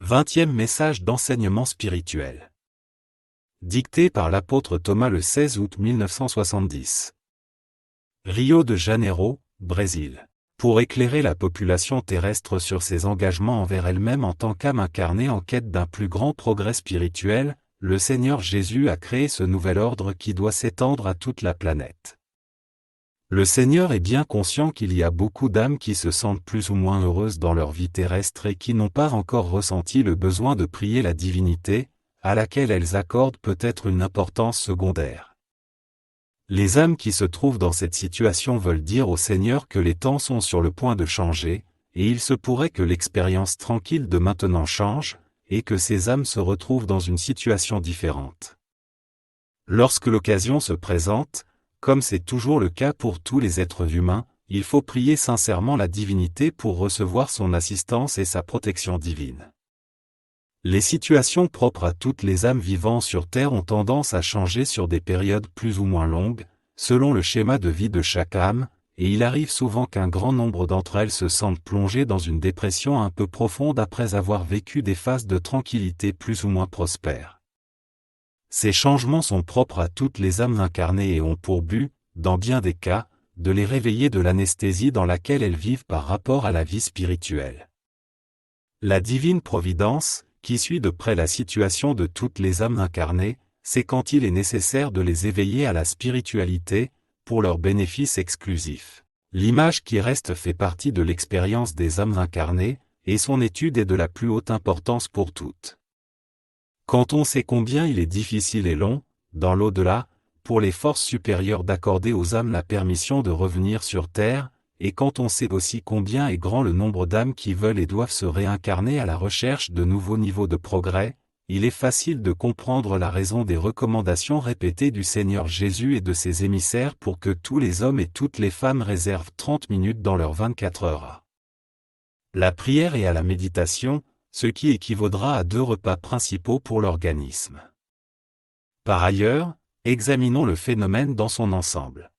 20e message d'enseignement spirituel. Dicté par l'apôtre Thomas le 16 août 1970. Rio de Janeiro, Brésil. Pour éclairer la population terrestre sur ses engagements envers elle-même en tant qu'âme incarnée en quête d'un plus grand progrès spirituel, le Seigneur Jésus a créé ce nouvel ordre qui doit s'étendre à toute la planète. Le Seigneur est bien conscient qu'il y a beaucoup d'âmes qui se sentent plus ou moins heureuses dans leur vie terrestre et qui n'ont pas encore ressenti le besoin de prier la divinité, à laquelle elles accordent peut-être une importance secondaire. Les âmes qui se trouvent dans cette situation veulent dire au Seigneur que les temps sont sur le point de changer, et il se pourrait que l'expérience tranquille de maintenant change, et que ces âmes se retrouvent dans une situation différente. Lorsque l'occasion se présente, comme c'est toujours le cas pour tous les êtres humains, il faut prier sincèrement la divinité pour recevoir son assistance et sa protection divine. Les situations propres à toutes les âmes vivant sur Terre ont tendance à changer sur des périodes plus ou moins longues, selon le schéma de vie de chaque âme, et il arrive souvent qu'un grand nombre d'entre elles se sentent plongées dans une dépression un peu profonde après avoir vécu des phases de tranquillité plus ou moins prospères. Ces changements sont propres à toutes les âmes incarnées et ont pour but, dans bien des cas, de les réveiller de l'anesthésie dans laquelle elles vivent par rapport à la vie spirituelle. La divine providence, qui suit de près la situation de toutes les âmes incarnées, c'est quand il est nécessaire de les éveiller à la spiritualité, pour leur bénéfice exclusif. L'image qui reste fait partie de l'expérience des âmes incarnées, et son étude est de la plus haute importance pour toutes. Quand on sait combien il est difficile et long, dans l'au-delà, pour les forces supérieures d'accorder aux âmes la permission de revenir sur Terre, et quand on sait aussi combien est grand le nombre d'âmes qui veulent et doivent se réincarner à la recherche de nouveaux niveaux de progrès, il est facile de comprendre la raison des recommandations répétées du Seigneur Jésus et de ses émissaires pour que tous les hommes et toutes les femmes réservent 30 minutes dans leurs 24 heures à la prière et à la méditation, ce qui équivaudra à 2 repas principaux pour l'organisme. Par ailleurs, examinons le phénomène dans son ensemble.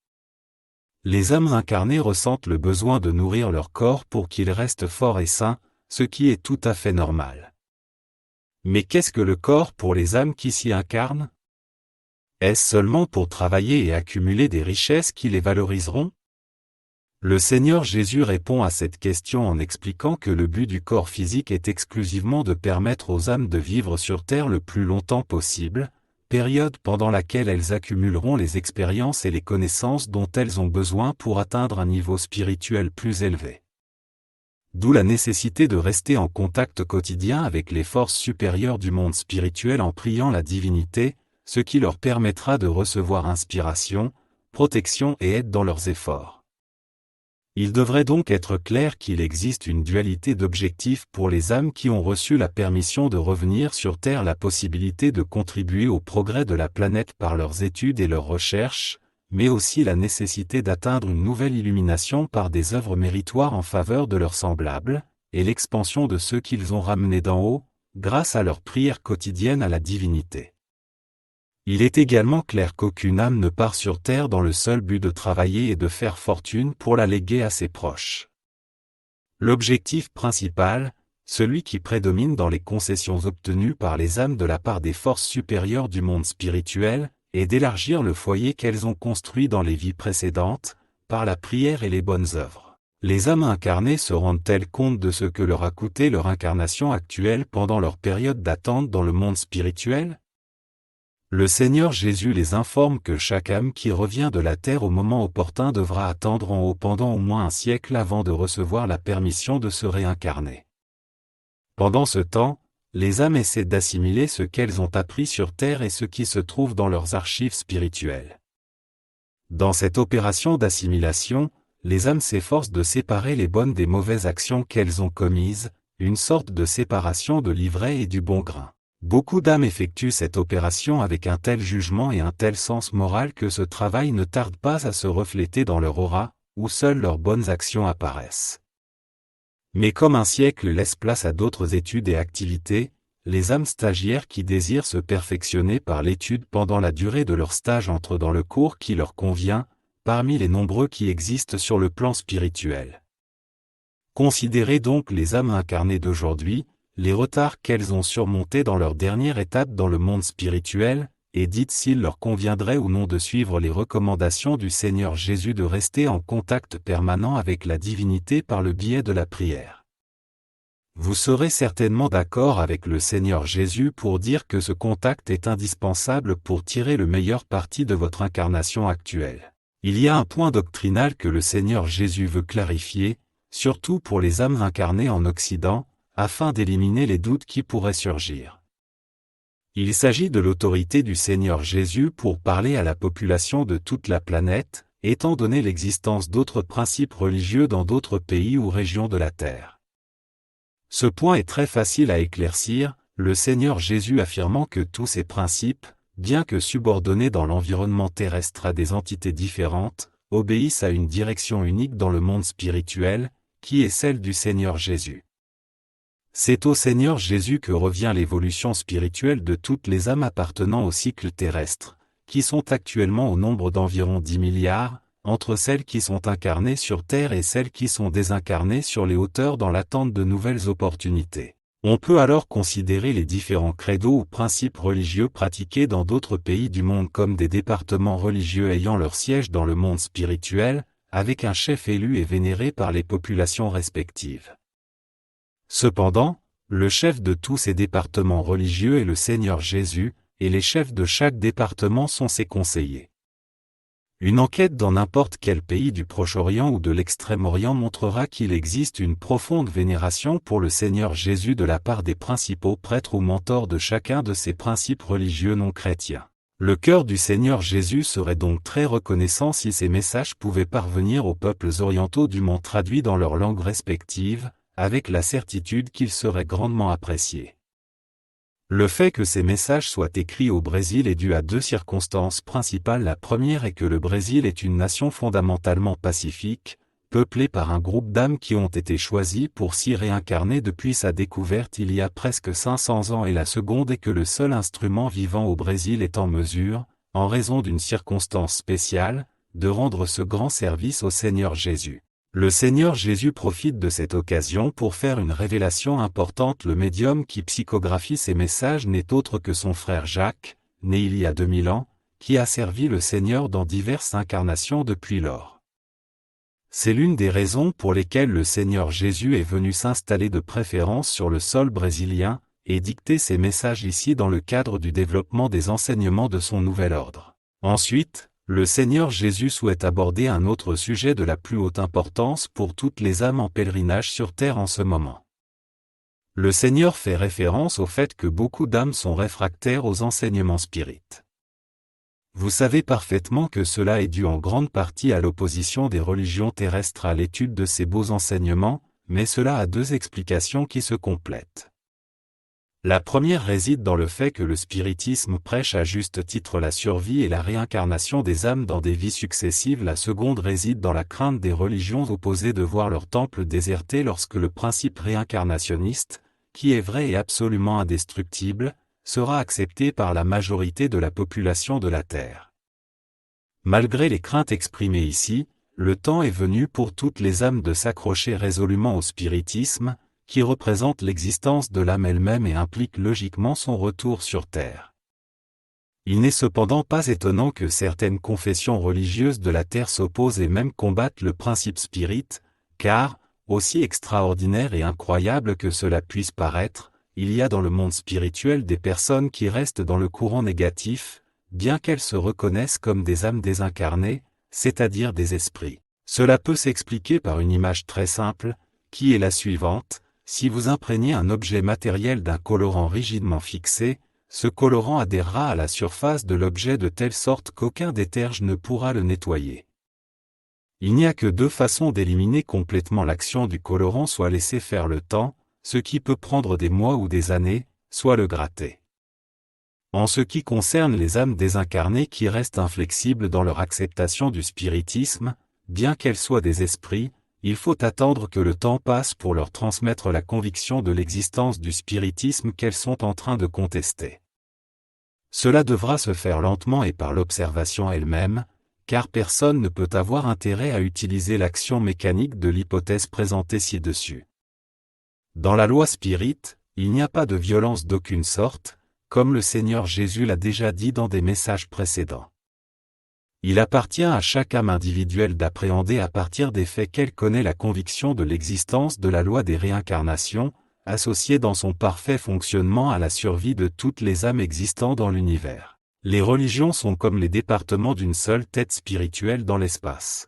Les âmes incarnées ressentent le besoin de nourrir leur corps pour qu'il reste fort et sain, ce qui est tout à fait normal. Mais qu'est-ce que le corps pour les âmes qui s'y incarnent? Est-ce seulement pour travailler et accumuler des richesses qui les valoriseront? Le Seigneur Jésus répond à cette question en expliquant que le but du corps physique est exclusivement de permettre aux âmes de vivre sur Terre le plus longtemps possible, période pendant laquelle elles accumuleront les expériences et les connaissances dont elles ont besoin pour atteindre un niveau spirituel plus élevé. D'où la nécessité de rester en contact quotidien avec les forces supérieures du monde spirituel en priant la divinité, ce qui leur permettra de recevoir inspiration, protection et aide dans leurs efforts. Il devrait donc être clair qu'il existe une dualité d'objectifs pour les âmes qui ont reçu la permission de revenir sur Terre, la possibilité de contribuer au progrès de la planète par leurs études et leurs recherches, mais aussi la nécessité d'atteindre une nouvelle illumination par des œuvres méritoires en faveur de leurs semblables, et l'expansion de ceux qu'ils ont ramenés d'en haut, grâce à leur prière quotidienne à la divinité. Il est également clair qu'aucune âme ne part sur Terre dans le seul but de travailler et de faire fortune pour la léguer à ses proches. L'objectif principal, celui qui prédomine dans les concessions obtenues par les âmes de la part des forces supérieures du monde spirituel, est d'élargir le foyer qu'elles ont construit dans les vies précédentes, par la prière et les bonnes œuvres. Les âmes incarnées se rendent-elles compte de ce que leur a coûté leur incarnation actuelle pendant leur période d'attente dans le monde spirituel? Le Seigneur Jésus les informe que chaque âme qui revient de la terre au moment opportun devra attendre en haut pendant au moins un siècle avant de recevoir la permission de se réincarner. Pendant ce temps, les âmes essaient d'assimiler ce qu'elles ont appris sur terre et ce qui se trouve dans leurs archives spirituelles. Dans cette opération d'assimilation, les âmes s'efforcent de séparer les bonnes des mauvaises actions qu'elles ont commises, une sorte de séparation de l'ivraie et du bon grain. Beaucoup d'âmes effectuent cette opération avec un tel jugement et un tel sens moral que ce travail ne tarde pas à se refléter dans leur aura, où seules leurs bonnes actions apparaissent. Mais comme un siècle laisse place à d'autres études et activités, les âmes stagiaires qui désirent se perfectionner par l'étude pendant la durée de leur stage entrent dans le cours qui leur convient, parmi les nombreux qui existent sur le plan spirituel. Considérez donc les âmes incarnées d'aujourd'hui, les retards qu'elles ont surmontés dans leur dernière étape dans le monde spirituel, et dites s'il leur conviendrait ou non de suivre les recommandations du Seigneur Jésus de rester en contact permanent avec la divinité par le biais de la prière. Vous serez certainement d'accord avec le Seigneur Jésus pour dire que ce contact est indispensable pour tirer le meilleur parti de votre incarnation actuelle. Il y a un point doctrinal que le Seigneur Jésus veut clarifier, surtout pour les âmes incarnées en Occident, afin d'éliminer les doutes qui pourraient surgir. Il s'agit de l'autorité du Seigneur Jésus pour parler à la population de toute la planète, étant donné l'existence d'autres principes religieux dans d'autres pays ou régions de la Terre. Ce point est très facile à éclaircir, le Seigneur Jésus affirmant que tous ces principes, bien que subordonnés dans l'environnement terrestre à des entités différentes, obéissent à une direction unique dans le monde spirituel, qui est celle du Seigneur Jésus. C'est au Seigneur Jésus que revient l'évolution spirituelle de toutes les âmes appartenant au cycle terrestre, qui sont actuellement au nombre d'environ 10 milliards, entre celles qui sont incarnées sur Terre et celles qui sont désincarnées sur les hauteurs dans l'attente de nouvelles opportunités. On peut alors considérer les différents credos ou principes religieux pratiqués dans d'autres pays du monde comme des départements religieux ayant leur siège dans le monde spirituel, avec un chef élu et vénéré par les populations respectives. Cependant, le chef de tous ces départements religieux est le Seigneur Jésus, et les chefs de chaque département sont ses conseillers. Une enquête dans n'importe quel pays du Proche-Orient ou de l'Extrême-Orient montrera qu'il existe une profonde vénération pour le Seigneur Jésus de la part des principaux prêtres ou mentors de chacun de ces principes religieux non chrétiens. Le cœur du Seigneur Jésus serait donc très reconnaissant si ces messages pouvaient parvenir aux peuples orientaux du monde traduits dans leurs langues respectives, avec la certitude qu'ils seraient grandement appréciés. Le fait que ces messages soient écrits au Brésil est dû à deux circonstances principales. La première est que le Brésil est une nation fondamentalement pacifique, peuplée par un groupe d'âmes qui ont été choisies pour s'y réincarner depuis sa découverte il y a presque 500 ans, et la seconde est que le seul instrument vivant au Brésil est en mesure, en raison d'une circonstance spéciale, de rendre ce grand service au Seigneur Jésus. Le Seigneur Jésus profite de cette occasion pour faire une révélation importante. Le médium qui psychographie ces messages n'est autre que son frère Jacques, né il y a 2000 ans, qui a servi le Seigneur dans diverses incarnations depuis lors. C'est l'une des raisons pour lesquelles le Seigneur Jésus est venu s'installer de préférence sur le sol brésilien, et dicter ces messages ici dans le cadre du développement des enseignements de son nouvel ordre. Ensuite, le Seigneur Jésus souhaite aborder un autre sujet de la plus haute importance pour toutes les âmes en pèlerinage sur terre en ce moment. Le Seigneur fait référence au fait que beaucoup d'âmes sont réfractaires aux enseignements spirites. Vous savez parfaitement que cela est dû en grande partie à l'opposition des religions terrestres à l'étude de ces beaux enseignements, mais cela a deux explications qui se complètent. La première réside dans le fait que le spiritisme prêche à juste titre la survie et la réincarnation des âmes dans des vies successives. La seconde réside dans la crainte des religions opposées de voir leur temple déserté lorsque le principe réincarnationniste, qui est vrai et absolument indestructible, sera accepté par la majorité de la population de la Terre. Malgré les craintes exprimées ici, le temps est venu pour toutes les âmes de s'accrocher résolument au spiritisme, qui représente l'existence de l'âme elle-même et implique logiquement son retour sur Terre. Il n'est cependant pas étonnant que certaines confessions religieuses de la Terre s'opposent et même combattent le principe spirit, car, aussi extraordinaire et incroyable que cela puisse paraître, il y a dans le monde spirituel des personnes qui restent dans le courant négatif, bien qu'elles se reconnaissent comme des âmes désincarnées, c'est-à-dire des esprits. Cela peut s'expliquer par une image très simple, qui est la suivante. Si vous imprégnez un objet matériel d'un colorant rigidement fixé, ce colorant adhérera à la surface de l'objet de telle sorte qu'aucun déterge ne pourra le nettoyer. Il n'y a que deux façons d'éliminer complètement l'action du colorant, soit laisser faire le temps, ce qui peut prendre des mois ou des années, soit le gratter. En ce qui concerne les âmes désincarnées qui restent inflexibles dans leur acceptation du spiritisme, bien qu'elles soient des esprits, il faut attendre que le temps passe pour leur transmettre la conviction de l'existence du spiritisme qu'elles sont en train de contester. Cela devra se faire lentement et par l'observation elle-même, car personne ne peut avoir intérêt à utiliser l'action mécanique de l'hypothèse présentée ci-dessus. Dans la loi spirit, Il n'y a pas de violence d'aucune sorte, comme le Seigneur Jésus l'a déjà dit dans des messages précédents. Il appartient à chaque âme individuelle d'appréhender à partir des faits qu'elle connaît la conviction de l'existence de la loi des réincarnations, associée dans son parfait fonctionnement à la survie de toutes les âmes existant dans l'univers. Les religions sont comme les départements d'une seule tête spirituelle dans l'espace.